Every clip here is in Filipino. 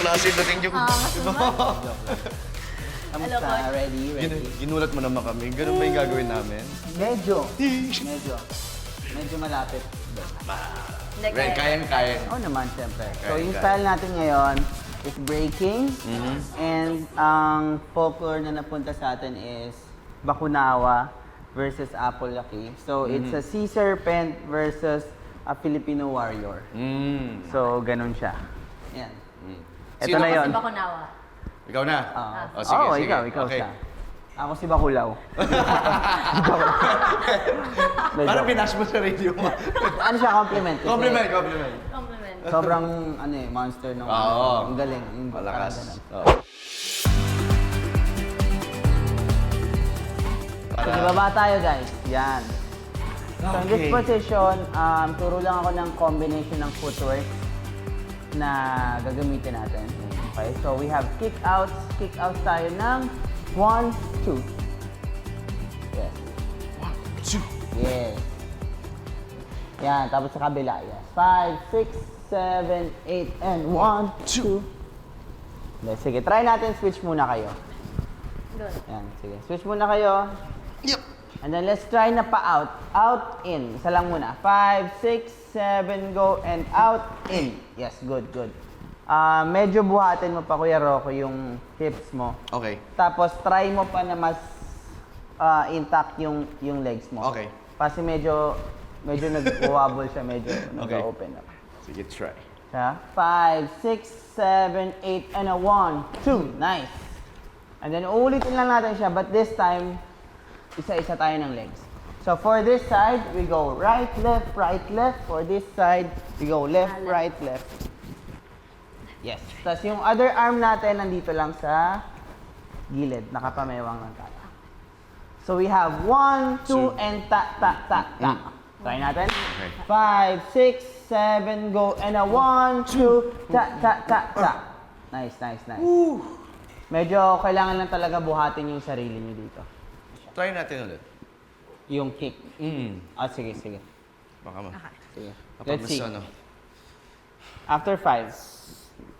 klase dating yung... Kamusta? Ready? Ginulat mo naman kami. Ganun ba yung gagawin namin? Medyo malapit. Ren, kayang-kaya. Oo naman, siyempre. So, Kaya, yung kaya. style natin ngayon is breaking. And ang folklore na napunta sa atin is Bakunawa versus Apple Laki. So, it's a sea serpent versus a Filipino warrior. So, ganun siya. Yan. Ito Sino na kasi yun. Si Bakunawa. Ikaw na? Oo. Sige, Oo, sige. ikaw Okay. siya. Ako si Bakulaw. Parang pinash mo sa radio mo. Ano siya, compliment. kasi Compliment. Compliment. Sobrang, monster nung Oo. ang galing. Malakas. Parang ganun. Oo. Sige, baba tayo guys. Yan. So in this Okay. position, turo lang ako ng combination ng footwork na gagamitin natin. Okay, so we have kick-outs. Kick-outs tayo ng 1, 2. Yes. 2. Yes. Yan, tapos sa kabila. Yes. 5, 6, 7, 8, and 1, 2. Sige, try natin. Switch muna kayo. Good. Yan, sige. Switch muna kayo. Yep. And then let's try na pa-out. Out, in. Isa lang muna. 5, 6, 7, go, and out, in. Yes, good. Medyo buhatin mo pa, Kuya Rocco, yung hips mo. Okay. Tapos try mo pa na mas intact yung legs mo. Okay. Kasi medyo nag-wobble siya, medyo nag-open up. Sige, try. Siya. 5, 6, 7, 8, and a 1, 2. Nice. And then uulitin lang natin siya, but this time, isa-isa tayo ng legs. So for this side, we go right, left, right, left. For this side, we go left, right, left. Yes. Tapos yung other arm natin, nandito lang sa gilid. Nakapamewang lang tayo. So we have 1, 2, and ta. Try natin. Okay. 5, 6, 7, go, and a 1, 2, ta. Nice. Medyo kailangan lang talaga buhatin yung sarili niyo dito. Try natin ulit. Yung kick. Sige. Baka ma. Sige. Kapag Let's see. mas ano. After 5.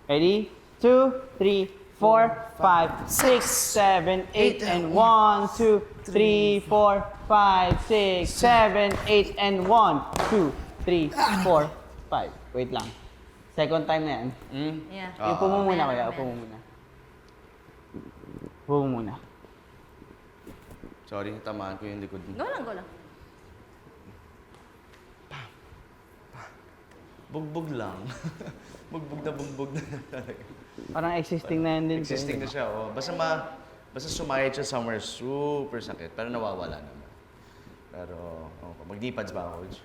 Ready? 2, 3, 4, 5, 6, 7, 8, and 1, 2, 3, 4, 5, 6, 7, 8, and 1, 2, 3, 4, 5. Wait lang. Second time na yan. Yeah. Upo mo muna, Meron, kuya. meron. Upo mo muna. Upo mo muna. Sorry, tamaan ko yung likod mo. Go lang. Bugbog lang. bugbog na talaga. Parang existing na yan din. Existing na siya, oh. Basta sumayad siya somewhere super sakit, pero nawawala naman. Pero, mag-D-pads ba ako, Coach?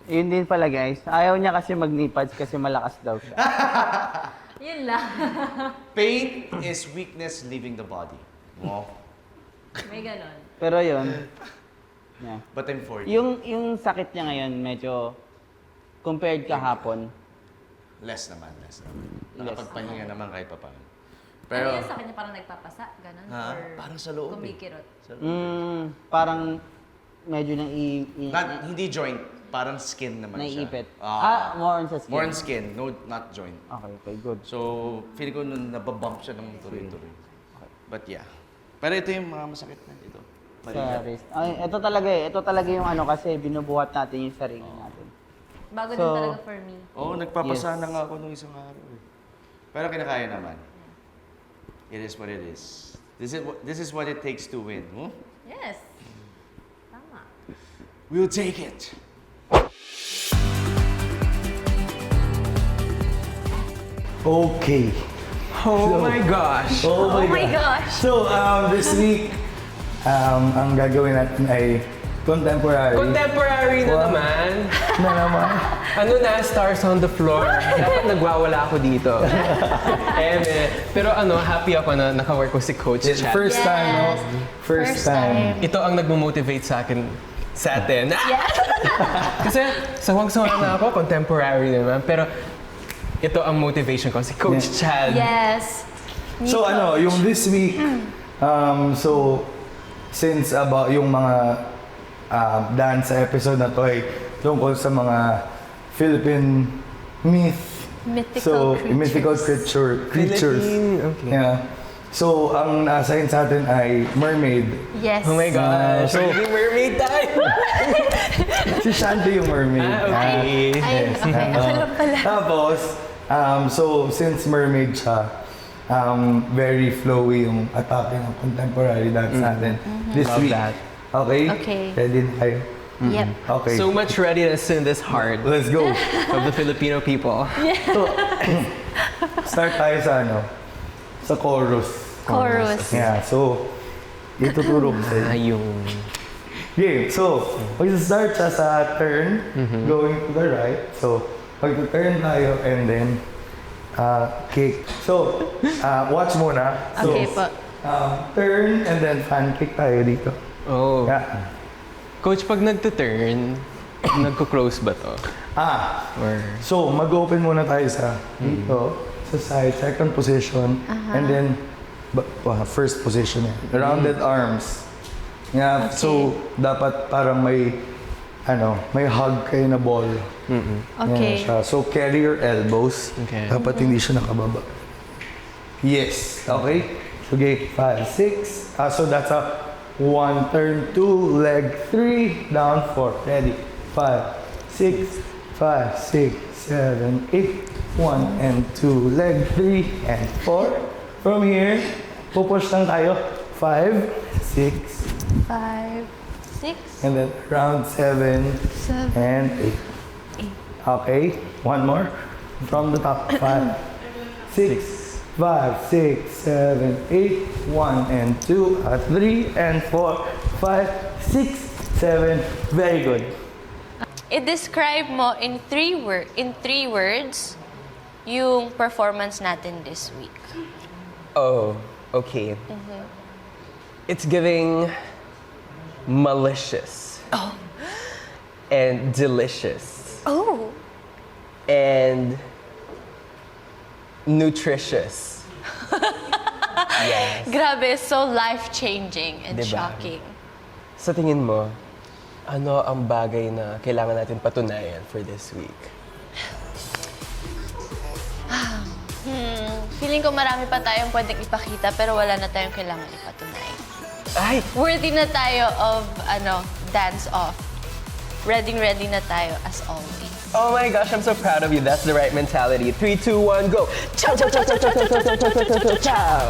Yun din pala guys. Ayaw niya kasi mag-knee-pads kasi malakas daw siya. Yun lang. Pain is weakness leaving the body. Oh. May ganon. Pero yun. Yeah. But I'm 40. Yung sakit niya ngayon medyo compared kahapon. Less naman. Nakapagpahinga naman kahit pa paano. Pero, Ano yung sa kanya parang nagpapasa? Ganon? Ha? Or Parang sa loob eh. kumikirot? Parang medyo hindi joint, parang skin naman siya. naiipit. Ah, More on sa skin. more on skin, no, not joint. Okay, good. So, feeling ko nung nababump siya ng tuloy-tuloy. But yeah. Pero ito yung mga masakit na ito. Sa wrist. Ay, ito talaga yung ano kasi binubuhat natin yung sarili natin. Bago din So, talaga for me. Oo, nagpapasa Yes. na nga ako nung isang araw eh. Pero kinakaya naman. It is what it is. This is what it takes to win. Huh? Yes. Tama. We'll take it. Okay. Oh my gosh! Oh Oh my gosh! So, this week, ang gagawin natin ay contemporary. Contemporary na Wow. naman. Na naman. Ano na, stars on the floor. Dapat nagwawala ako dito. Pero happy ako na nakawork ko si Coach Chad. First time, no? First time. Ito ang nagmo-motivate sa atin. Kasi sawang-sawa na ako, contemporary naman. Pero ito ang motivation ko, si Coach Chad. Yes. Me So, coach. yung this week, since about yung mga dance episode na to ay tungkol sa mga Philippine myth Mythical creatures. mythical creatures. Philippine, okay. Yeah. So, ang na-assign sa atin ay mermaid. Yes. Oh my gosh, So- magiging mermaid tayo! Si Shanti yung mermaid. Okay. Ay, okay. Ako lang pala. Tapos, so since mermaid siya, very flowy yung atake ng contemporary dance natin this Love week. that. Okay? Okay. Ready na tayo? Yep. Okay. So much readiness in this heart let's go. of the Filipino people. Start tayo sa sa chorus. Chorus. Yeah, so ituturo ko sa'yo. Yung... Game. So, mag-start siya sa turn, going to the right. So, mag-turn tayo and then kick. So, watch muna. So, Okay po. turn and then fan kick tayo dito. Oh. Yeah. Coach, pag nagtuturn, nagko-close ba to? Or... So, mag-open muna tayo sa dito, sa side, second position, and then first position. Rounded arms. Yeah, so dapat parang may hug kayo na ball. Okay. Yan siya. So carry your elbows. Okay. Dapat hindi siya nakababa. Yes. Okay? Okay, 5, 6. So that's a 1, turn 2, leg 3, down 4. Ready? 5, 6, 5, 6, 7, 8. 1 and 2, leg 3 and 4. From here, pupush lang tayo. 5, 6, 5, 6, and then round 7 7. and 8. Okay, one more. From the top. 5, 6, 5, 6, 7, 8. 1 and 2, 3 and 4, 5, 6, 7. Very good. I-describe mo in three words yung performance natin this week. Oh, okay. It's giving malicious. And delicious. Oh. And nutritious. Grabe, so life-changing and Diba? shocking. Sa tingin mo, ano ang bagay na kailangan natin patunayan for this week? Feeling ko marami pa tayong pwedeng ipakita pero wala na tayong kailangan ipatunay. Ay! Worthy na tayo of, dance-off. Ready na tayo as always. Oh my gosh, I'm so proud of you. That's the right mentality. 3, 2, 1, go! Ciao, ciao, ciao, ciao, ciao, ciao, ciao, ciao, ciao, ciao, ciao, ciao!